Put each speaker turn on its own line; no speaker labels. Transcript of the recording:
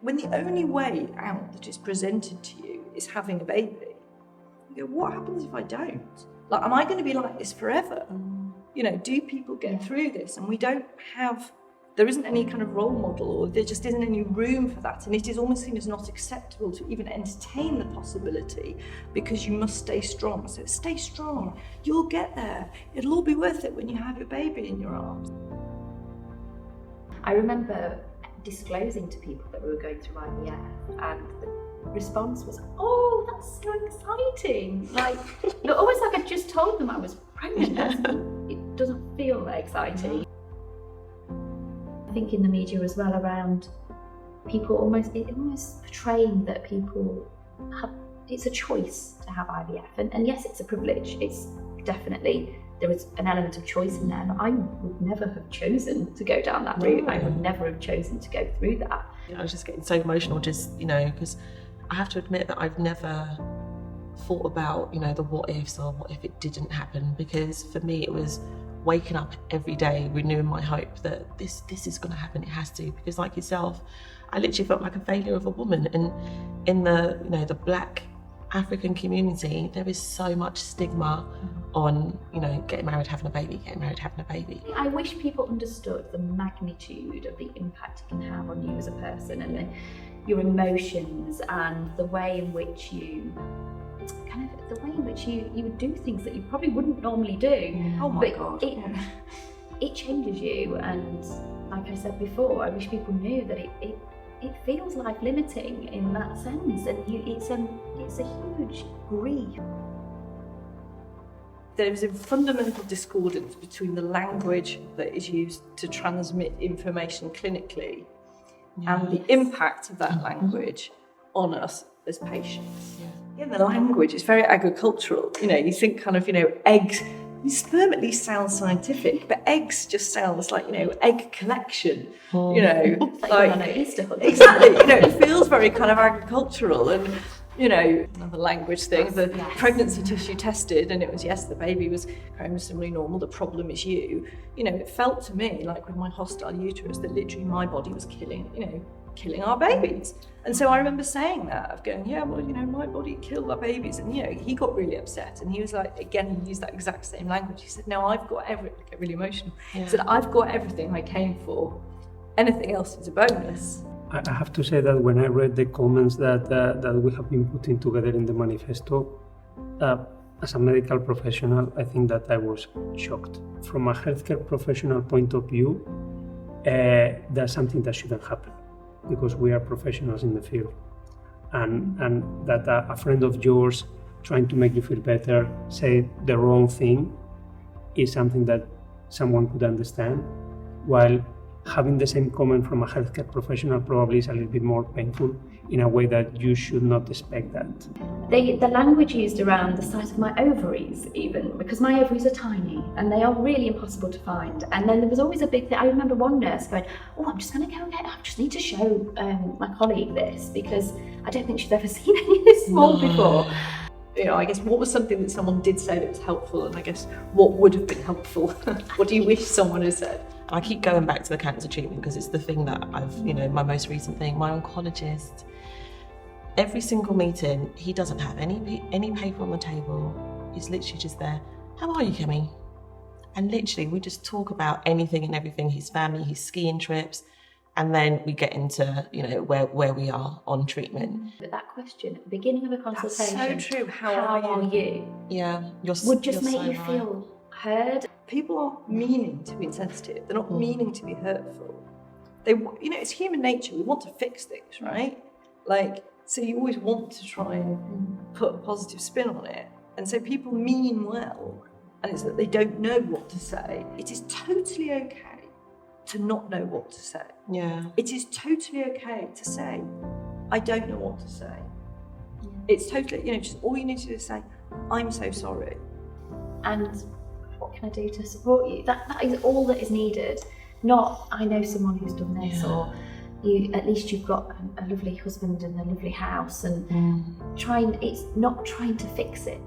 when the only way out that is presented to you is having a baby, you go, what happens if I don't? Like, am I going to be like this forever? You know, do people get through this? And there isn't any kind of role model, or there just isn't any room for that. And it is almost seen as not acceptable to even entertain the possibility, because you must stay strong. So stay strong, you'll get there. It'll all be worth it when you have your baby in your arms.
I remember disclosing to people that we were going through IVF, and the response was, oh, that's so exciting. Like, almost like I just told them I was pregnant. It doesn't feel exciting. I think in the media as well around people almost portraying that people have, it's a choice to have IVF. And yes, it's a privilege. It's definitely, there is an element of choice in there, but I would never have chosen to go down that route. I would never have chosen to go through that.
I was just getting so emotional, just, because I have to admit that I've never thought about, the what ifs, or what if it didn't happen, because for me it was waking up every day renewing my hope that this is going to happen, it has to, because like yourself, I literally felt like a failure of a woman. And in the the Black African community, there is so much stigma on getting married, having a baby.
I wish people understood the magnitude of the impact it can have on you as a person, and your emotions, and the way in which you you would do things that you probably wouldn't normally do.
Oh my God.
It changes you, and like I said before, I wish people knew that it feels life limiting in that sense, and it's a huge grief.
There is a fundamental discordance between the language that is used to transmit information clinically and the impact of that language on us as patients. The language is very agricultural. You think kind of, eggs. Sperm at least sounds scientific, but eggs just sounds like, egg collection.
Like Easter hunt.
Exactly. It feels very kind of agricultural, and another language thing. The pregnancy tissue tested, and it was, yes, the baby was chromosomally normal. The problem is you. It felt to me like with my hostile uterus that literally my body was killing our babies. And so I remember saying that, of going, my body killed our babies. And, he got really upset. And he was like, again, he used that exact same language. He said, no, I've got everything. I get really emotional. He said, I've got everything I came for. Anything else is a bonus.
I have to say that when I read the comments that we have been putting together in the manifesto, as a medical professional, I think that I was shocked. From a healthcare professional point of view, that's something that shouldn't happen, because we are professionals in the field. And that a friend of yours trying to make you feel better say the wrong thing is something that someone could understand, while having the same comment from a healthcare professional probably is a little bit more painful, in a way that you should not expect that.
The language used around the size of my ovaries, even, because my ovaries are tiny and they are really impossible to find. And then there was always a big thing. I remember one nurse going, I'm just going to go and I just need to show my colleague this, because I don't think she's ever seen any this small before.
I guess what was something that someone did say that was helpful, and I guess what would have been helpful? What do you wish someone had said?
I keep going back to the cancer treatment because it's the thing that I've, my most recent thing. My oncologist, every single meeting, he doesn't have any paper on the table. He's literally just there. How are you, Kemi? And literally, we just talk about anything and everything, his family, his skiing trips, and then we get into, where we are on treatment.
But that question at the beginning of a consultation,
that's so true. How
are you?
Yeah,
would just make you feel heard.
People aren't meaning to be insensitive. They're not meaning to be hurtful. It's human nature. We want to fix things, right? So you always want to try and put a positive spin on it. And so people mean well, and it's that they don't know what to say. It is totally okay to not know what to say.
Yeah.
It is totally okay to say, I don't know what to say. Yeah. It's totally, just all you need to do is say, I'm so sorry.
And what can I do to support you? That is all that is needed. Not, I know someone who's done this, or at least you've got a lovely husband and a lovely house, and it's not trying to fix it.